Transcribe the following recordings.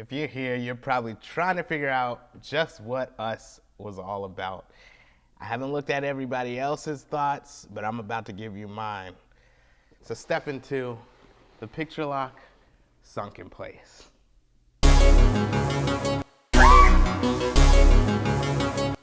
If you're here, you're probably trying to figure out just what Us was all about. I haven't looked at everybody else's thoughts, but I'm about to give you mine. So step into the picture lock sunk in place.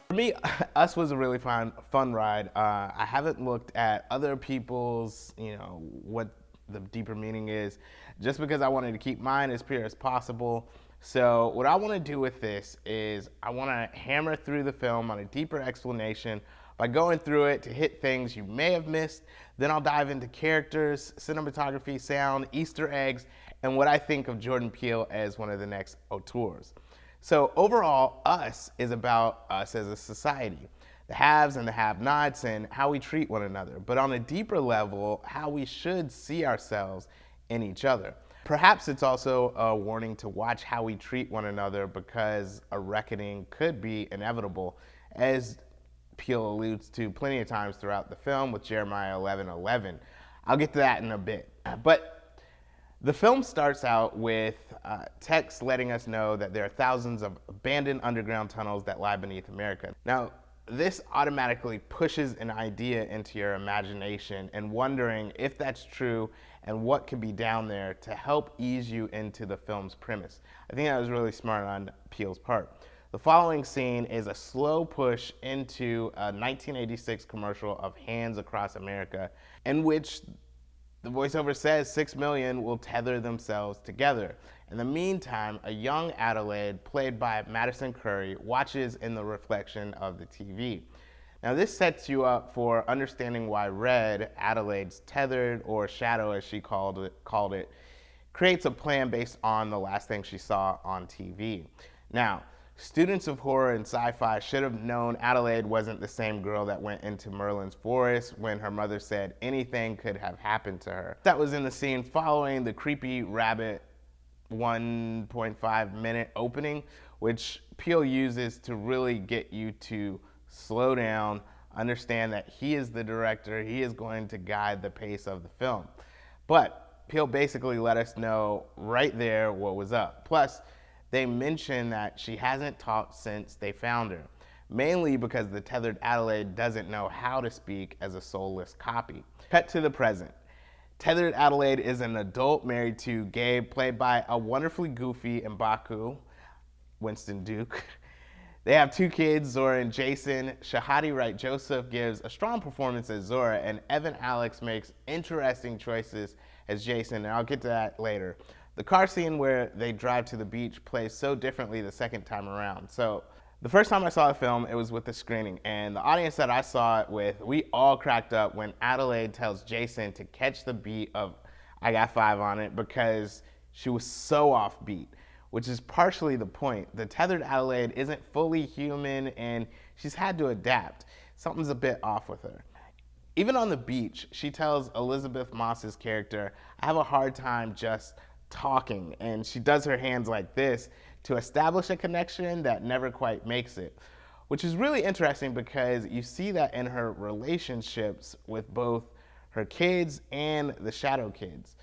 For me, Us was a really fun ride. I haven't looked at other people's, what the deeper meaning is, just because I wanted to keep mine as pure as possible. So what I want to do with this is I want to hammer through the film on a deeper explanation by going through it to hit things you may have missed. Then I'll dive into characters, cinematography, sound, Easter eggs, and what I think of Jordan Peele as one of the next auteurs. So overall, Us is about us as a society, the haves and the have-nots and how we treat one another, but on a deeper level, how we should see ourselves in each other. Perhaps it's also a warning to watch how we treat one another because a reckoning could be inevitable, as Peele alludes to plenty of times throughout the film with Jeremiah 11:11. I'll get to that in a bit. But the film starts out with text letting us know that there are thousands of abandoned underground tunnels that lie beneath America. Now, this automatically pushes an idea into your imagination and wondering if that's true and what could be down there to help ease you into the film's premise. I think that was really smart on Peele's part. The following scene is a slow push into a 1986 commercial of Hands Across America, in which the voiceover says 6 million will tether themselves together. In the meantime, a young Adelaide, played by Madison Curry, watches in the reflection of the TV. Now this sets you up for understanding why Red, Adelaide's tethered, or shadow as she called it, creates a plan based on the last thing she saw on TV. Now, students of horror and sci-fi should have known Adelaide wasn't the same girl that went into Merlin's forest when her mother said anything could have happened to her. That was in the scene following the creepy rabbit 1.5 minute opening, which Peele uses to really get you to slow down, understand that he is the director, he is going to guide the pace of the film. But Peele basically let us know right there what was up. Plus, they mention that she hasn't talked since they found her, mainly because the tethered Adelaide doesn't know how to speak as a soulless copy. Cut to the present. Tethered Adelaide is an adult married to Gabe, played by a wonderfully goofy M'Baku, Winston Duke. They have 2 kids, Zora and Jason. Shahadi Wright Joseph gives a strong performance as Zora, and Evan Alex makes interesting choices as Jason, and I'll get to that later. The car scene where they drive to the beach plays so differently the second time around. So the first time I saw the film, it was with the screening, and the audience that I saw it with, we all cracked up when Adelaide tells Jason to catch the beat of I Got 5 on It because she was so offbeat, which is partially the point. The tethered Adelaide isn't fully human and she's had to adapt. Something's a bit off with her. Even on the beach, she tells Elizabeth Moss's character, I have a hard time just talking, and she does her hands like this to establish a connection that never quite makes it, which is really interesting because you see that in her relationships with both her kids and the shadow kids.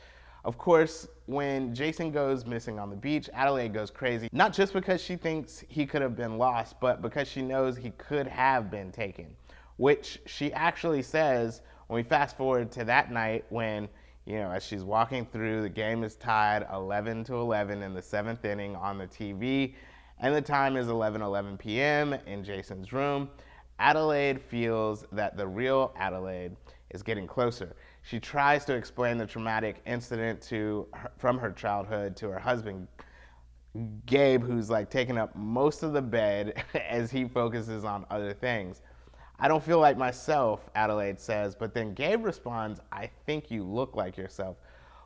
Of course, when Jason goes missing on the beach, Adelaide goes crazy, not just because she thinks he could have been lost, but because she knows he could have been taken, which she actually says when we fast forward to that night when, as she's walking through, the game is tied 11-11 in the 7th inning on the TV, and the time is 11:11 p.m. in Jason's room. Adelaide feels that the real Adelaide is getting closer. She tries to explain the traumatic incident from her childhood to her husband, Gabe, who's taking up most of the bed as he focuses on other things. I don't feel like myself, Adelaide says, but then Gabe responds, I think you look like yourself,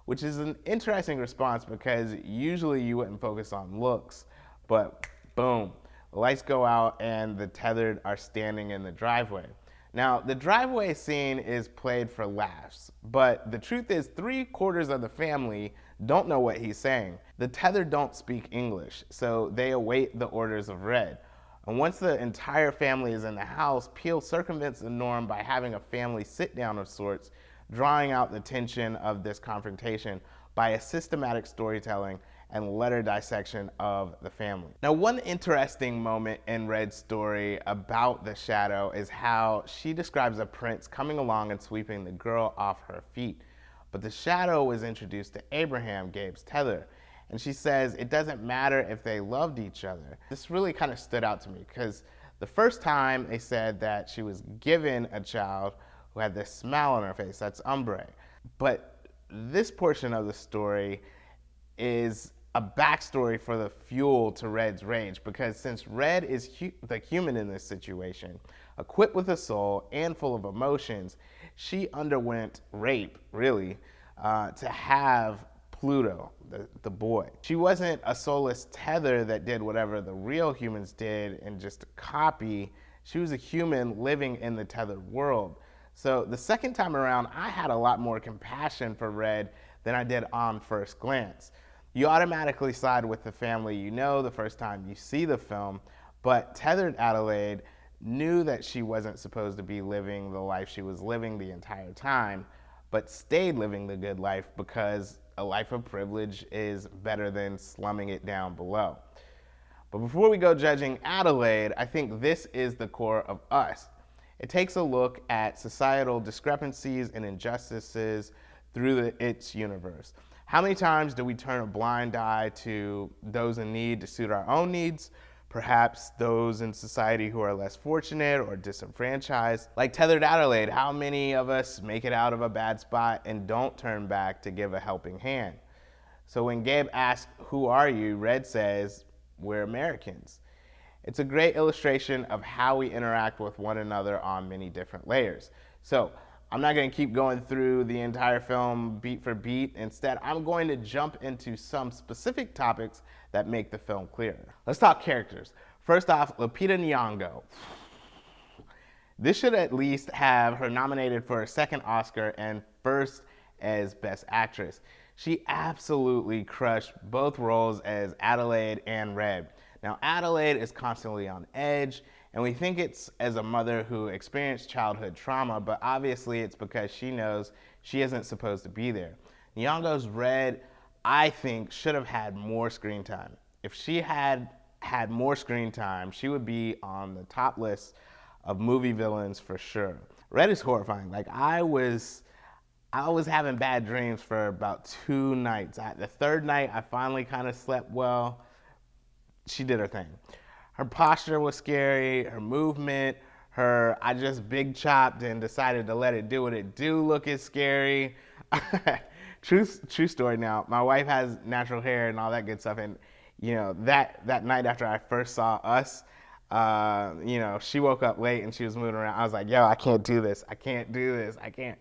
which is an interesting response because usually you wouldn't focus on looks, but boom, the lights go out and the tethered are standing in the driveway. Now, the driveway scene is played for laughs, but the truth is 3/4 of the family don't know what he's saying. The tethered don't speak English, so they await the orders of Red. And once the entire family is in the house, Peele circumvents the norm by having a family sit down of sorts, drawing out the tension of this confrontation by a systematic storytelling and letter dissection of the family. Now, one interesting moment in Red's story about the shadow is how she describes a prince coming along and sweeping the girl off her feet. But the shadow was introduced to Abraham, Gabe's tether, and she says it doesn't matter if they loved each other. This really kind of stood out to me because the first time they said that she was given a child who had this smile on her face, that's Umbre. But this portion of the story is a backstory for the fuel to Red's rage, because since Red is the human in this situation, equipped with a soul and full of emotions, she underwent rape, really, to have Pluto, the boy. She wasn't a soulless tether that did whatever the real humans did and just a copy. She was a human living in the tethered world. So the second time around, I had a lot more compassion for Red than I did on first glance. You automatically side with the family you know the first time you see the film, but tethered Adelaide knew that she wasn't supposed to be living the life she was living the entire time, but stayed living the good life because a life of privilege is better than slumming it down below. But before we go judging Adelaide, I think this is the core of Us. It takes a look at societal discrepancies and injustices through its universe. How many times do we turn a blind eye to those in need to suit our own needs? Perhaps those in society who are less fortunate or disenfranchised. Like tethered Adelaide, how many of us make it out of a bad spot and don't turn back to give a helping hand? So when Gabe asks, "Who are you?" Red says, "We're Americans." It's a great illustration of how we interact with one another on many different layers. So I'm not going to keep going through the entire film beat for beat. Instead, I'm going to jump into some specific topics that make the film clearer. Let's talk characters. First off, Lupita Nyong'o. This should at least have her nominated for a second Oscar and first as Best Actress. She absolutely crushed both roles as Adelaide and Red. Now, Adelaide is constantly on edge, and we think it's as a mother who experienced childhood trauma, but obviously it's because she knows she isn't supposed to be there. Nyong'o's Red, I think, should have had more screen time. If she had had more screen time, she would be on the top list of movie villains for sure. Red is horrifying. Like, I was having bad dreams for about 2 nights. The third night, I finally kind of slept well. She did her thing. Her posture was scary, her movement, I just big chopped and decided to let it do what it do look is scary. True story now. My wife has natural hair and all that good stuff, and that night after I first saw Us, she woke up late and she was moving around. I was like, yo, I can't do this. I can't do this. I can't.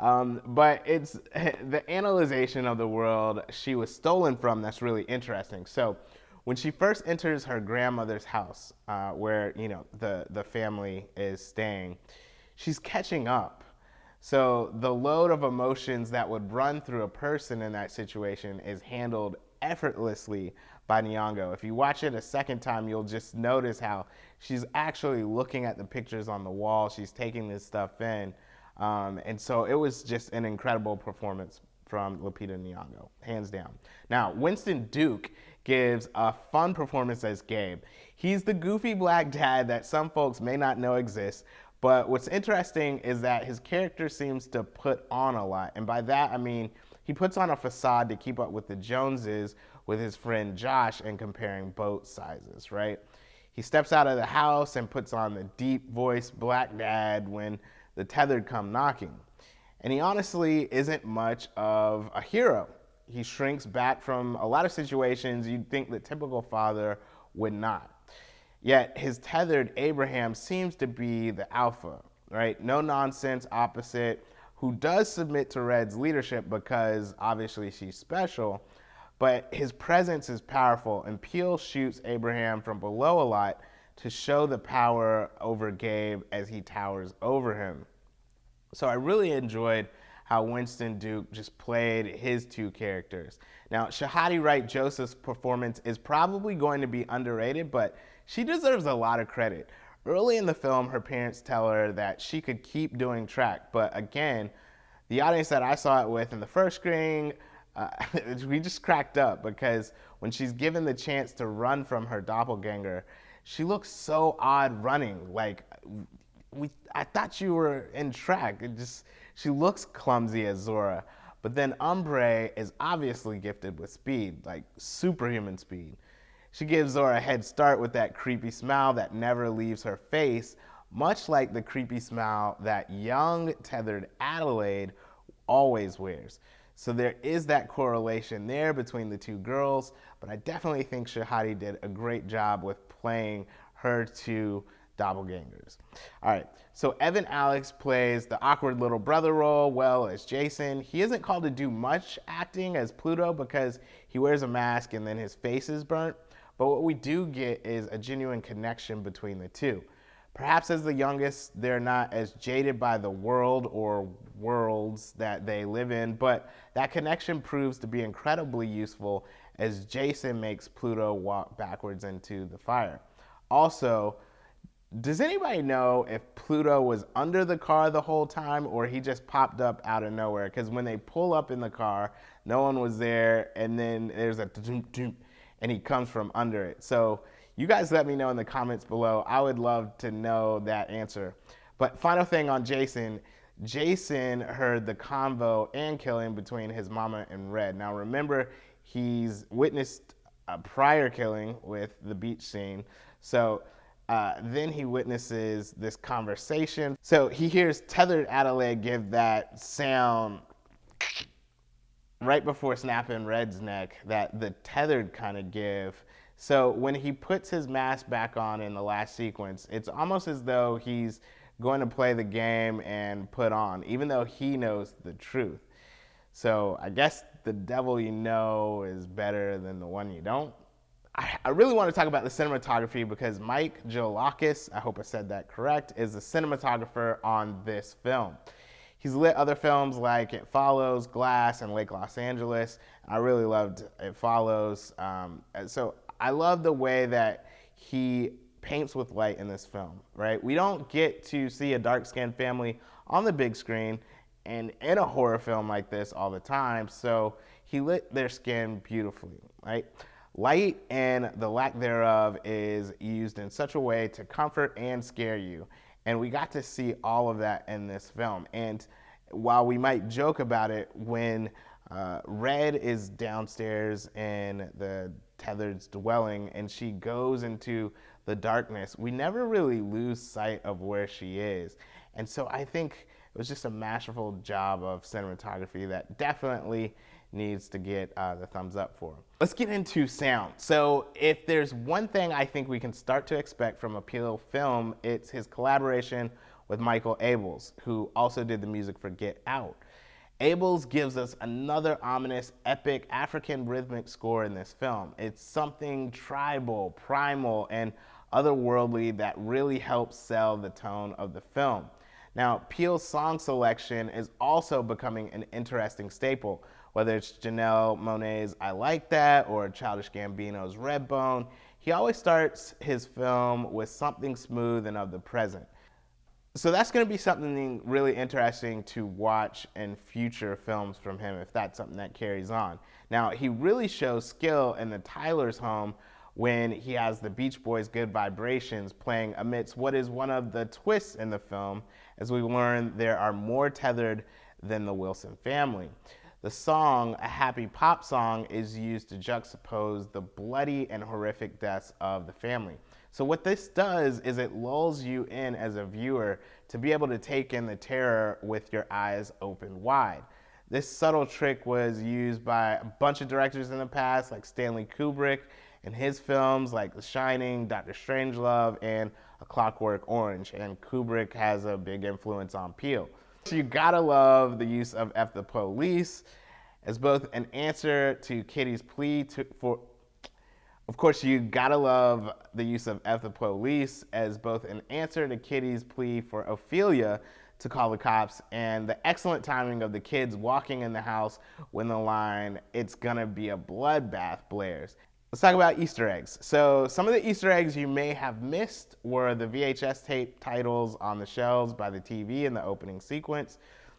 But it's the analyzation of the world she was stolen from that's really interesting. So when she first enters her grandmother's house, where the family is staying, she's catching up. So the load of emotions that would run through a person in that situation is handled effortlessly by Nyong'o. If you watch it a second time, you'll just notice how she's actually looking at the pictures on the wall. She's taking this stuff in. And so it was just an incredible performance from Lupita Nyong'o, hands down. Now, Winston Duke gives a fun performance as Gabe. He's the goofy black dad that some folks may not know exists, but what's interesting is that his character seems to put on a lot. And by that, I mean, he puts on a facade to keep up with the Joneses with his friend Josh and comparing boat sizes, right? He steps out of the house and puts on the deep voice black dad when the tethered come knocking. And he honestly isn't much of a hero. He shrinks back from a lot of situations you'd think the typical father would not. Yet his tethered Abraham seems to be the alpha, right? No nonsense opposite, who does submit to Red's leadership because obviously she's special, but his presence is powerful, and Peele shoots Abraham from below a lot to show the power over Gabe as he towers over him. So I really enjoyed how Winston Duke just played his two characters. Now, Shahadi Wright Joseph's performance is probably going to be underrated, but she deserves a lot of credit. Early in the film, her parents tell her that she could keep doing track, but again, The audience that I saw it with in the first screening, we just cracked up because when she's given the chance to run from her doppelganger, she looks so odd running. Like, I thought you were in track. She looks clumsy as Zora. But then Umbre is obviously gifted with speed, like superhuman speed. She gives Zora a head start with that creepy smile that never leaves her face, much like the creepy smile that young, tethered Adelaide always wears. So there is that correlation there between the two girls, but I definitely think Shahadi did a great job with playing her two doppelgangers. All right, so Evan Alex plays the awkward little brother role well as Jason. He isn't called to do much acting as Pluto because he wears a mask and then his face is burnt, but what we do get is a genuine connection between the two. Perhaps as the youngest, they're not as jaded by the world or worlds that they live in, but that connection proves to be incredibly useful as Jason makes Pluto walk backwards into the fire. Also, does anybody know if Pluto was under the car the whole time or he just popped up out of nowhere? Because when they pull up in the car, no one was there, and then there's a doom, and he comes from under it. So you guys let me know in the comments below. I would love to know that answer. But final thing on Jason. Jason heard the convo and killing between his mama and Red. Now remember, he's witnessed a prior killing with the beach scene. So then he witnesses this conversation. So he hears tethered Adelaide give that sound right before snapping Red's neck, that the tethered kind of give. So when he puts his mask back on in the last sequence, it's almost as though he's going to play the game and put on, even though he knows the truth. So I guess the devil you know is better than the one you don't. I really want to talk about the cinematography because Mike Jolakis, I hope I said that correct, is the cinematographer on this film. He's lit other films like It Follows, Glass, and Lake Los Angeles. I really loved It Follows. So I love the way that he paints with light in this film, right? We don't get to see a dark-skinned family on the big screen and in a horror film like this all the time, so he lit their skin beautifully, right? Light and the lack thereof is used in such a way to comfort and scare you. And we got to see all of that in this film. And while we might joke about it, when Red is downstairs in the tethered's dwelling and she goes into the darkness, we never really lose sight of where she is. And so I think it was just a masterful job of cinematography that definitely needs to get the thumbs up for. Let's get into sound. So if there's one thing I think we can start to expect from a Peele film, it's his collaboration with Michael Abels, who also did the music for Get Out. Abels gives us another ominous, epic African rhythmic score in this film. It's something tribal, primal, and otherworldly that really helps sell the tone of the film. Now, Peele's song selection is also becoming an interesting staple, whether it's Janelle Monáe's I Like That or Childish Gambino's Redbone. He always starts his film with something smooth and of the present. So that's going to be something really interesting to watch in future films from him, if that's something that carries on. Now, he really shows skill in the Tyler's Home when he has the Beach Boys' Good Vibrations playing amidst what is one of the twists in the film, as we learn there are more tethered than the Wilson family. The song, a happy pop song, is used to juxtapose the bloody and horrific deaths of the family. So what this does is it lulls you in as a viewer to be able to take in the terror with your eyes open wide. This subtle trick was used by a bunch of directors in the past, like Stanley Kubrick in his films like The Shining, Dr. Strangelove, and A Clockwork Orange. And Kubrick has a big influence on Peele. So you gotta love the use of F the Police as both an answer to Kitty's plea for Of course, you gotta love the use of F the Police as both an answer to Kitty's plea for Ophelia to call the cops and the excellent timing of the kids walking in the house when the line, "It's gonna be a bloodbath," blares. Let's talk about Easter eggs. So some of the Easter eggs you may have missed were the VHS tape titles on the shelves by the TV in the opening sequence.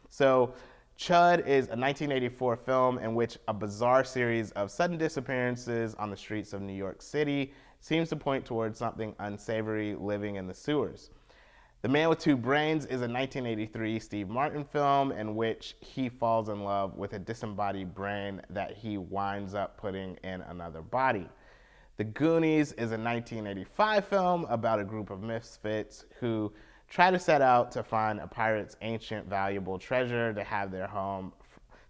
So Chud is a 1984 film in which a bizarre series of sudden disappearances on the streets of New York City seems to point towards something unsavory living in the sewers. The Man with Two Brains is a 1983 Steve Martin film in which he falls in love with a disembodied brain that he winds up putting in another body. The Goonies is a 1985 film about a group of misfits who try to set out to find a pirate's ancient valuable treasure to have their home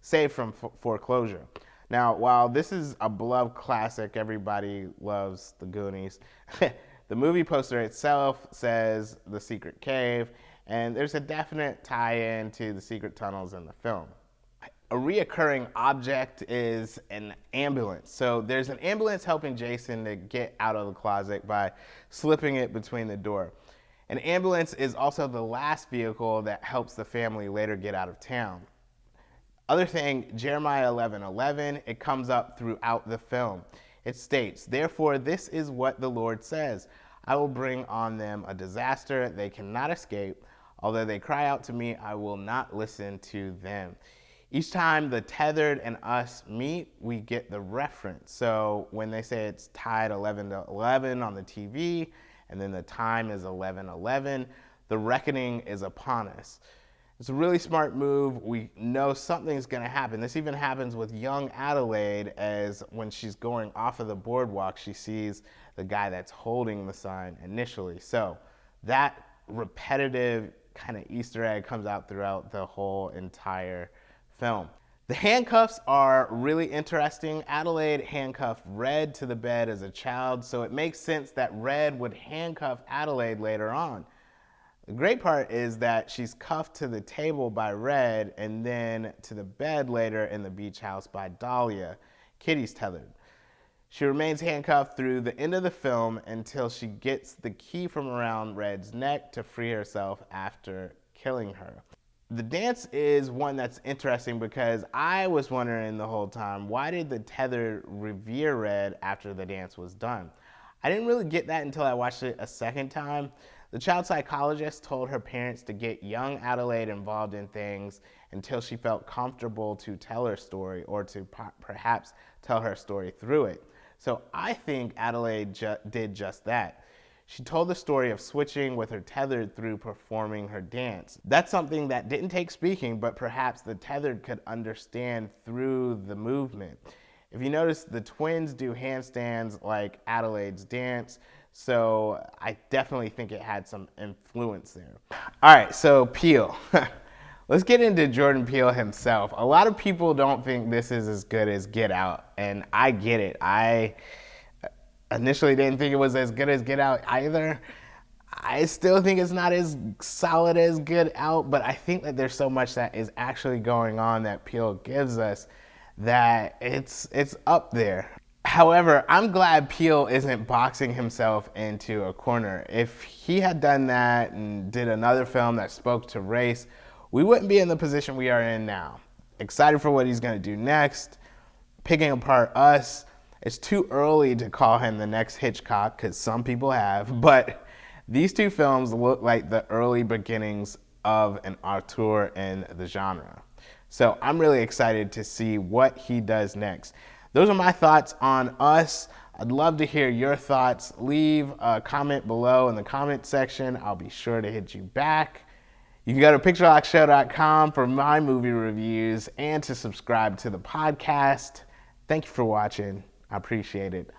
saved from foreclosure. Now, while this is a beloved classic, everybody loves The Goonies, the movie poster itself says The Secret Cave, and there's a definite tie-in to the secret tunnels in the film. A reoccurring object is an ambulance. So there's an ambulance helping Jason to get out of the closet by slipping it between the door. An ambulance is also the last vehicle that helps the family later get out of town. Other thing, Jeremiah 11:11, it comes up throughout the film. It states, "Therefore this is what the Lord says, I will bring on them a disaster they cannot escape. Although they cry out to me, I will not listen to them." Each time the tethered and us meet, we get the reference. So when they say it's tied 11 to 11 on the TV, and then the time is 11:11, the reckoning is upon us. It's a really smart move. We know something's gonna happen. This even happens with young Adelaide, as when she's going off of the boardwalk, she sees the guy that's holding the sign initially. So that repetitive kind of Easter egg comes out throughout the whole entire film. The handcuffs are really interesting. Adelaide handcuffed Red to the bed as a child, so it makes sense that Red would handcuff Adelaide later on. The great part is that she's cuffed to the table by Red and then to the bed later in the beach house by Dahlia. Kitty's tethered. She remains handcuffed through the end of the film until she gets the key from around Red's neck to free herself after killing her. The dance is one that's interesting because I was wondering the whole time, why did the tether revere Red after the dance was done? I didn't really get that until I watched it a second time. The child psychologist told her parents to get young Adelaide involved in things until she felt comfortable to tell her story, or to perhaps tell her story through it. So I think Adelaide did just that. She told the story of switching with her tethered through performing her dance. That's something that didn't take speaking, but perhaps the tethered could understand through the movement. If you notice, the twins do handstands like Adelaide's dance, so I definitely think it had some influence there. All right, so Peele. Let's get into Jordan Peele himself. A lot of people don't think this is as good as Get Out, and I get it. I initially didn't think it was as good as Get Out either. I still think it's not as solid as Get Out, but I think that there's so much that is actually going on that Peele gives us that it's up there. However, I'm glad Peele isn't boxing himself into a corner. If he had done that and did another film that spoke to race, we wouldn't be in the position we are in now. Excited for what he's gonna do next, picking apart Us. It's too early to call him the next Hitchcock, because some people have, but these two films look like the early beginnings of an auteur in the genre. So I'm really excited to see what he does next. Those are my thoughts on Us. I'd love to hear your thoughts. Leave a comment below in the comment section. I'll be sure to hit you back. You can go to picturelockshow.com for my movie reviews and to subscribe to the podcast. Thank you for watching. I appreciate it.